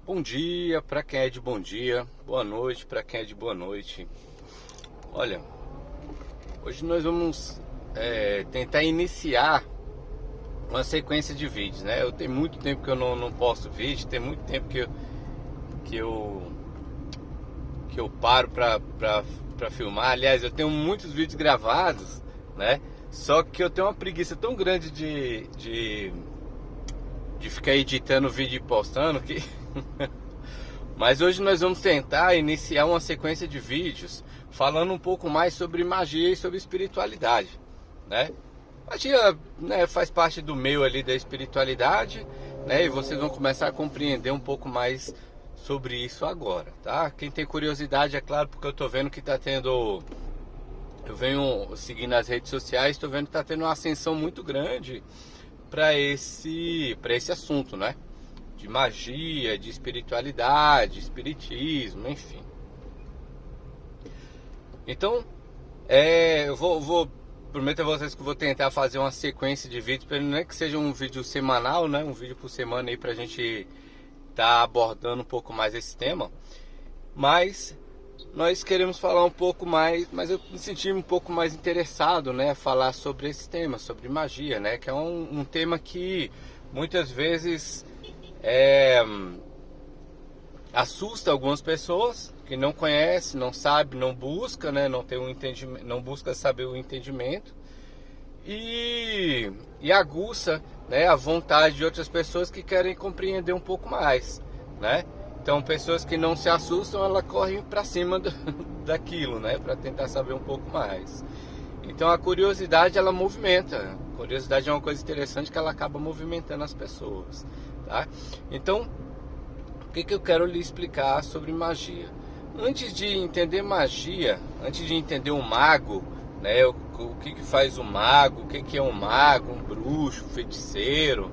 Bom dia para quem é de bom dia, boa noite para quem é de boa noite. Olha, hoje nós vamos tentar iniciar uma sequência de vídeos, né? Eu tenho muito tempo que eu não posto vídeo, tem muito tempo que eu paro para filmar. Aliás, eu tenho muitos vídeos gravados, né? Só que eu tenho uma preguiça tão grande de ficar editando vídeo e postando que Mas hoje nós vamos tentar iniciar uma sequência de vídeos falando um pouco mais sobre magia e sobre espiritualidade, né? Magia, né, faz parte do meio ali da espiritualidade, né? E vocês vão começar a compreender um pouco mais sobre isso agora, tá? Quem tem curiosidade, é claro, porque eu tô vendo que tá tendo... Eu venho seguindo as redes sociais, tô vendo que tá tendo uma ascensão muito grande para esse assunto, né? De magia, de espiritualidade, espiritismo, enfim. Então, eu prometo a vocês que eu vou tentar fazer uma sequência de vídeos, para não é que seja um vídeo semanal, né? Um vídeo por semana aí pra gente estar abordando um pouco mais esse tema. Mas nós queremos falar um pouco mais, mas eu me senti um pouco mais interessado, né? A falar sobre esse tema, sobre magia, né? Que é um tema que muitas vezes assusta algumas pessoas que não conhecem, não sabe, não busca, né, não tem um entendimento, não busca saber o entendimento e aguça, né, a vontade de outras pessoas que querem compreender um pouco mais, né? Então, pessoas que não se assustam, elas correm para cima daquilo, né, para tentar saber um pouco mais. Então, a curiosidade, ela movimenta. A curiosidade é uma coisa interessante que ela acaba movimentando as pessoas. Tá? Então, o que eu quero lhe explicar sobre magia? Antes de entender magia, antes de entender um mago, né, o que faz um mago, o que é um mago, um bruxo, um feiticeiro,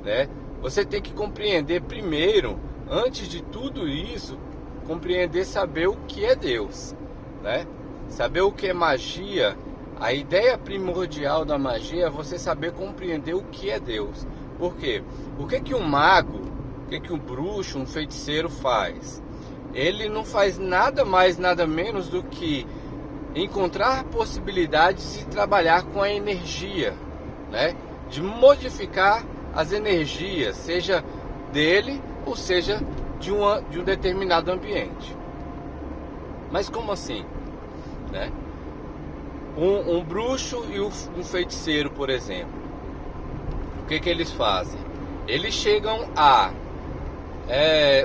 né, você tem que compreender primeiro, antes de tudo isso, compreender, saber o que é Deus, né? Saber o que é magia. A ideia primordial da magia é você saber compreender o que é Deus. Por quê? O que um mago, o que um bruxo, um feiticeiro faz? Ele não faz nada mais, nada menos do que encontrar possibilidades de trabalhar com a energia, né? De modificar as energias, seja dele ou seja de um determinado ambiente. Mas como assim? Né? Um bruxo e um feiticeiro, por exemplo, o que eles fazem? Eles chegam a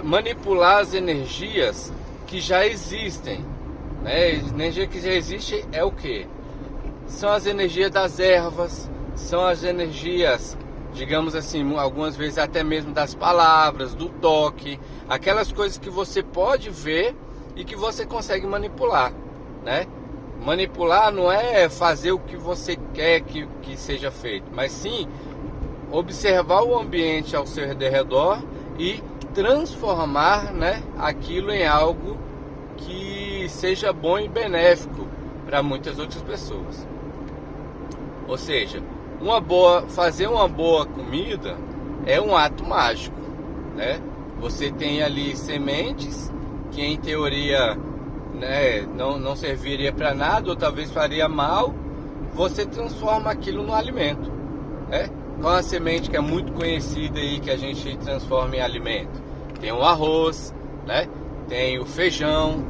manipular as energias que já existem, né? A energia que já existe é o que? São as energias das ervas, são as energias, digamos assim, algumas vezes até mesmo das palavras, do toque, aquelas coisas que você pode ver e que você consegue manipular, né? Manipular não é fazer o que você quer que seja feito, mas sim observar o ambiente ao seu redor e transformar, né, aquilo em algo que seja bom e benéfico para muitas outras pessoas. Ou seja, fazer uma boa comida é um ato mágico, né? Você tem ali sementes que em teoria, né, não serviria para nada ou talvez faria mal, você transforma aquilo no alimento, né? Qual a semente que é muito conhecida aí que a gente transforma em alimento? Tem o arroz, né? Tem o feijão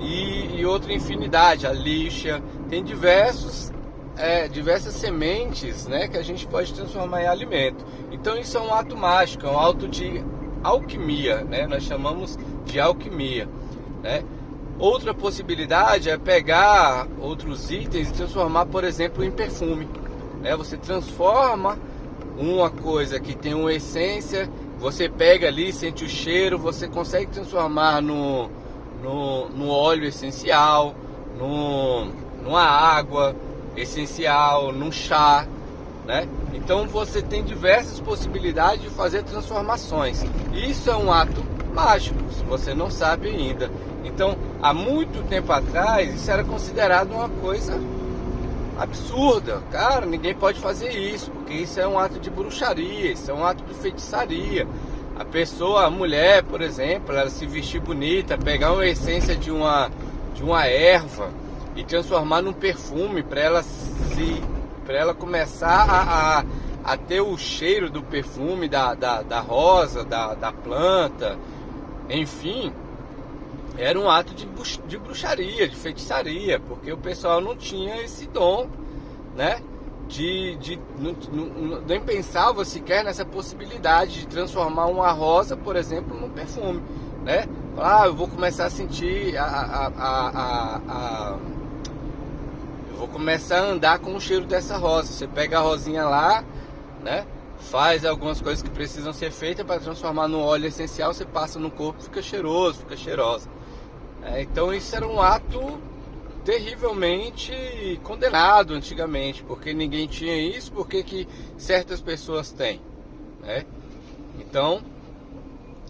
e outra infinidade, a lixa. Tem diversas sementes, né, que a gente pode transformar em alimento. Então isso é um ato mágico, é um ato de alquimia, né? Nós chamamos de alquimia, né? Outra possibilidade é pegar outros itens e transformar, por exemplo, em perfume. Você transforma uma coisa que tem uma essência, você pega ali, sente o cheiro, você consegue transformar no óleo essencial, numa água essencial, num chá, né? Então você tem diversas possibilidades de fazer transformações. Isso é um ato mágico, se você não sabe ainda. Então, há muito tempo atrás, isso era considerado uma coisa absurda. Cara, ninguém pode fazer isso, porque isso é um ato de bruxaria, isso é um ato de feitiçaria. A pessoa, a mulher, por exemplo, ela se vestir bonita, pegar uma essência de uma erva e transformar num perfume para ela começar a ter o cheiro do perfume da rosa, da planta, enfim, era um ato de bruxaria, de feitiçaria, porque o pessoal não tinha esse dom, né? Nem pensava sequer nessa possibilidade de transformar uma rosa, por exemplo, num perfume, né? Eu vou começar a sentir eu vou começar a andar com o cheiro dessa rosa. Você pega a rosinha lá, né? Faz algumas coisas que precisam ser feitas para transformar no óleo essencial, você passa no corpo, fica cheiroso, fica cheirosa. Então isso era um ato terrivelmente condenado antigamente, porque ninguém tinha isso, porque que certas pessoas têm, né? Então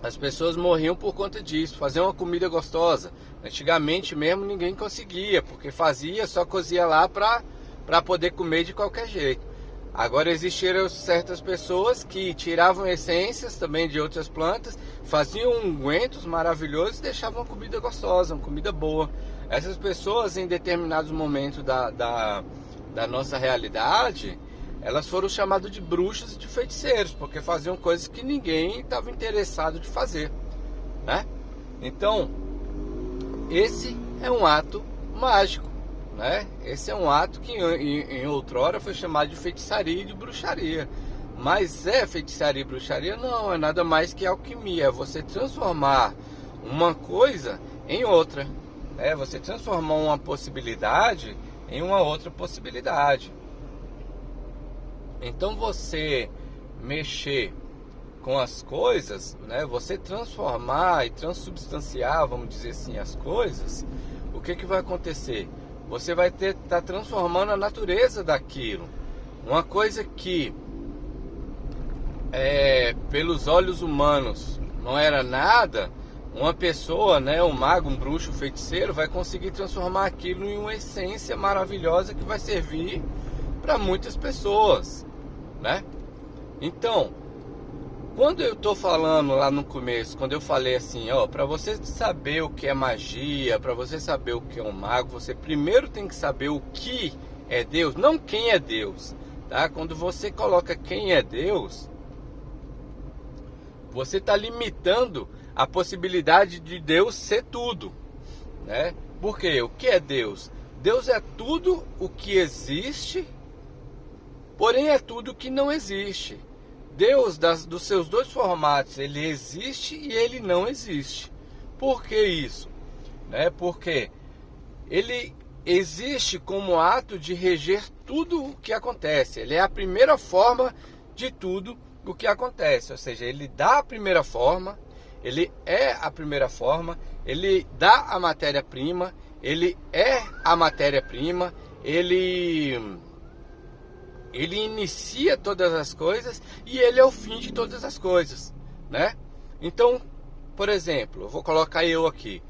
as pessoas morriam por conta disso. Fazer uma comida gostosa, antigamente mesmo ninguém conseguia, porque só cozia lá para poder comer de qualquer jeito. Agora existiram certas pessoas que tiravam essências também de outras plantas, faziam ungüentos maravilhosos e deixavam uma comida gostosa, uma comida boa. Essas pessoas, em determinados momentos da nossa realidade, elas foram chamadas de bruxos e de feiticeiros, porque faziam coisas que ninguém estava interessado de fazer, né? Então, esse é um ato mágico, né? Esse é um ato que em outrora foi chamado de feitiçaria e de bruxaria. Mas é feitiçaria e bruxaria? Não, é nada mais que alquimia. É você transformar uma coisa em outra, né? Você transformar uma possibilidade em uma outra possibilidade. Então você mexer com as coisas, né? Você transformar e transubstanciar, vamos dizer assim, as coisas. O que vai acontecer? Você vai estar transformando a natureza daquilo. Uma coisa que pelos olhos humanos não era nada, uma pessoa, né, um mago, um bruxo, um feiticeiro, vai conseguir transformar aquilo em uma essência maravilhosa que vai servir para muitas pessoas, né? Então, quando eu estou falando lá no começo, quando eu falei assim, para você saber o que é magia, para você saber o que é um mago, você primeiro tem que saber o que é Deus, não quem é Deus, tá? Quando você coloca quem é Deus, você está limitando a possibilidade de Deus ser tudo, né? Por quê? O que é Deus? Deus é tudo o que existe, porém é tudo o que não existe. Deus, dos seus dois formatos, ele existe e ele não existe. Por que isso? Porque ele existe como ato de reger tudo o que acontece. Ele é a primeira forma de tudo o que acontece. Ou seja, ele dá a primeira forma, ele é a primeira forma, ele dá a matéria-prima, ele é a matéria-prima, ele inicia todas as coisas e ele é o fim de todas as coisas, né? Então, por exemplo, eu vou colocar eu aqui.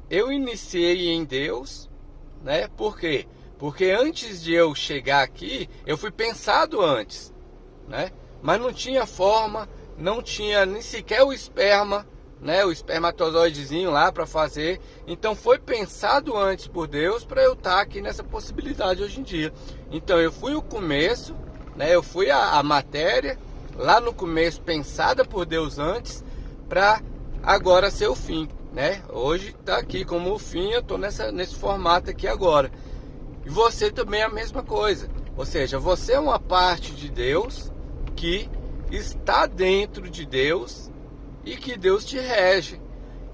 Eu iniciei em Deus, né? Por quê? Porque antes de eu chegar aqui, eu fui pensado antes, né? Mas não tinha forma, não tinha nem sequer o esperma, né? O espermatozoidezinho lá para fazer. Então foi pensado antes por Deus para eu estar aqui nessa possibilidade hoje em dia. Então eu fui o começo, né? Eu fui a matéria lá no começo pensada por Deus antes para agora ser o fim, né? Hoje está aqui como o fim, eu estou nesse formato aqui agora. E você também é a mesma coisa. Ou seja, você é uma parte de Deus que está dentro de Deus e que Deus te rege.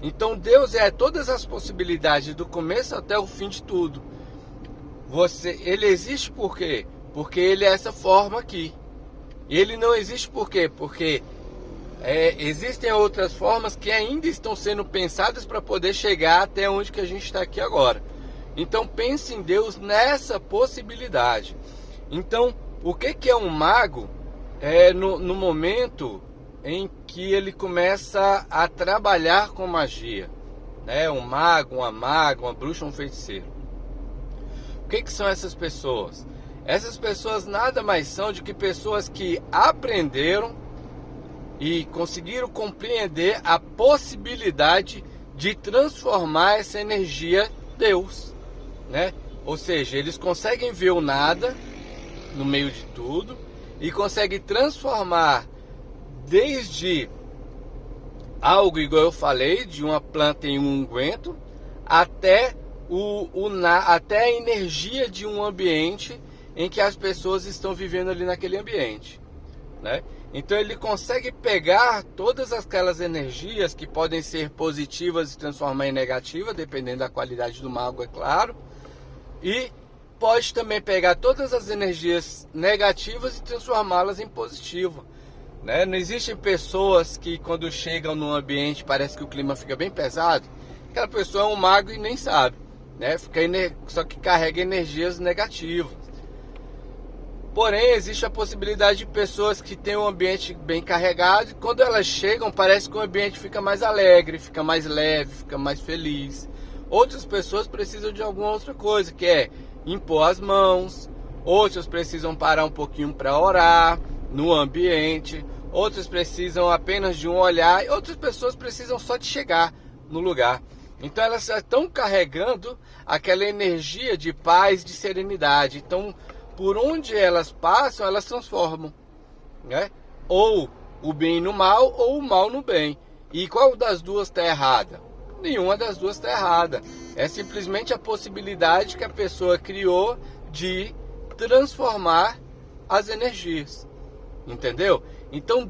Então Deus é todas as possibilidades do começo até o fim de tudo. Ele existe por quê? Porque ele é essa forma aqui. Ele não existe por quê? Porque existem outras formas que ainda estão sendo pensadas para poder chegar até onde que a gente está aqui agora. Então pense em Deus nessa possibilidade. Então o que é um mago? No momento em que ele começa a trabalhar com magia, né? Um mago, uma maga, uma bruxa, um feiticeiro. O que são essas pessoas? Essas pessoas nada mais são do que pessoas que aprenderam e conseguiram compreender a possibilidade de transformar essa energia Deus, né? Ou seja, eles conseguem ver o nada no meio de tudo e conseguem transformar desde algo, igual eu falei, de uma planta em um unguento, até até a energia de um ambiente em que as pessoas estão vivendo ali naquele ambiente, né? Então ele consegue pegar todas aquelas energias que podem ser positivas e transformar em negativas, dependendo da qualidade do mago, é claro, e pode também pegar todas as energias negativas e transformá-las em positiva, né? Não existem pessoas que quando chegam num ambiente parece que o clima fica bem pesado. Aquela pessoa é um mago e nem sabe, né? Só que carrega energias negativas. Porém, existe a possibilidade de pessoas que têm um ambiente bem carregado e quando elas chegam parece que o ambiente fica mais alegre, fica mais leve, fica mais feliz. Outras pessoas precisam de alguma outra coisa, que é impor as mãos. Outras precisam parar um pouquinho para orar no ambiente. Outras precisam apenas de um olhar. E outras pessoas precisam só de chegar no lugar. Então elas já estão carregando aquela energia de paz, de serenidade. Então, por onde elas passam, elas transformam, né? Ou o bem no mal, ou o mal no bem. E qual das duas está errada? Nenhuma das duas está errada. É simplesmente a possibilidade que a pessoa criou de transformar as energias. Entendeu? Então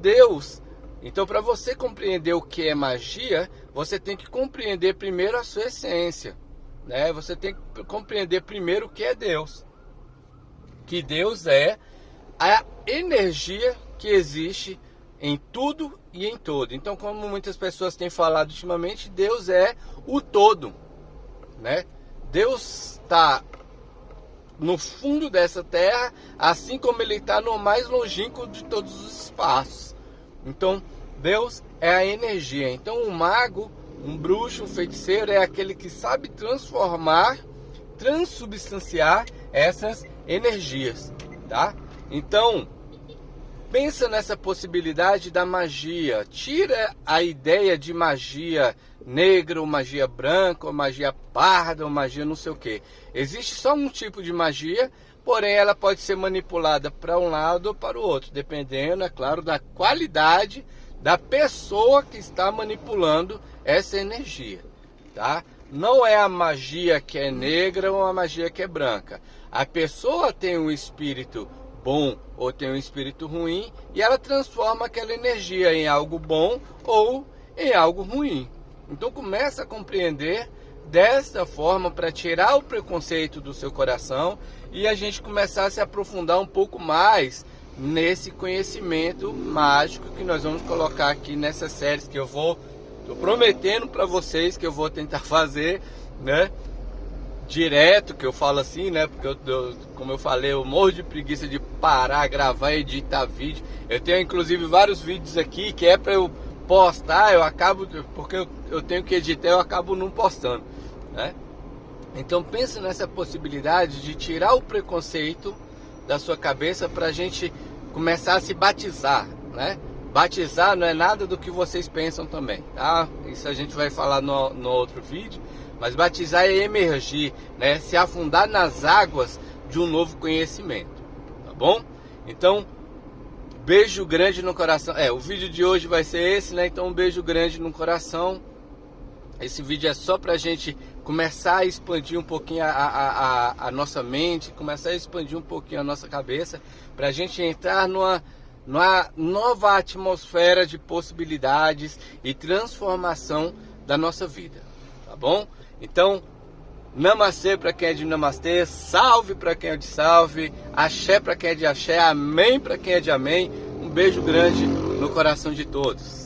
para você compreender o que é magia, você tem que compreender primeiro a sua essência, né? Você tem que compreender primeiro o que é Deus. Que Deus é a energia que existe em tudo e em todo. Então, como muitas pessoas têm falado ultimamente, Deus é o todo, né? Deus está no fundo dessa terra, assim como ele está no mais longínquo de todos os espaços. Então, Deus é a energia. Então, um mago, um bruxo, um feiticeiro é aquele que sabe transformar, transubstanciar essas energias, tá? Então, pensa nessa possibilidade da magia. Tira a ideia de magia negra, ou magia branca, ou magia parda, ou magia não sei o que. Existe só um tipo de magia, porém ela pode ser manipulada para um lado ou para o outro, dependendo, é claro, da qualidade da pessoa que está manipulando essa energia, tá? Não é a magia que é negra ou a magia que é branca. A pessoa tem um espírito bom ou tem um espírito ruim e ela transforma aquela energia em algo bom ou em algo ruim. Então começa a compreender desta forma para tirar o preconceito do seu coração e a gente começar a se aprofundar um pouco mais nesse conhecimento mágico que nós vamos colocar aqui nessas séries que tô prometendo para vocês que eu vou tentar fazer, né? Direto, que eu falo assim, né? Porque como eu falei, eu morro de preguiça de parar, gravar, editar vídeo. Eu tenho inclusive vários vídeos aqui que é para eu postar, porque eu tenho que editar, eu acabo não postando, né? Então pensa nessa possibilidade de tirar o preconceito da sua cabeça para a gente começar a se batizar, né? Batizar não é nada do que vocês pensam também, tá? Isso a gente vai falar no outro vídeo. Mas batizar é emergir, né? Se afundar nas águas de um novo conhecimento, tá bom? Então, beijo grande no coração. O vídeo de hoje vai ser esse, né? Então, um beijo grande no coração. Esse vídeo é só pra gente começar a expandir um pouquinho a nossa mente, começar a expandir um pouquinho a nossa cabeça, pra gente entrar numa nova atmosfera de possibilidades e transformação da nossa vida, tá bom? Então, namastê para quem é de namastê, salve para quem é de salve, axé para quem é de axé, amém para quem é de amém. Um beijo grande no coração de todos.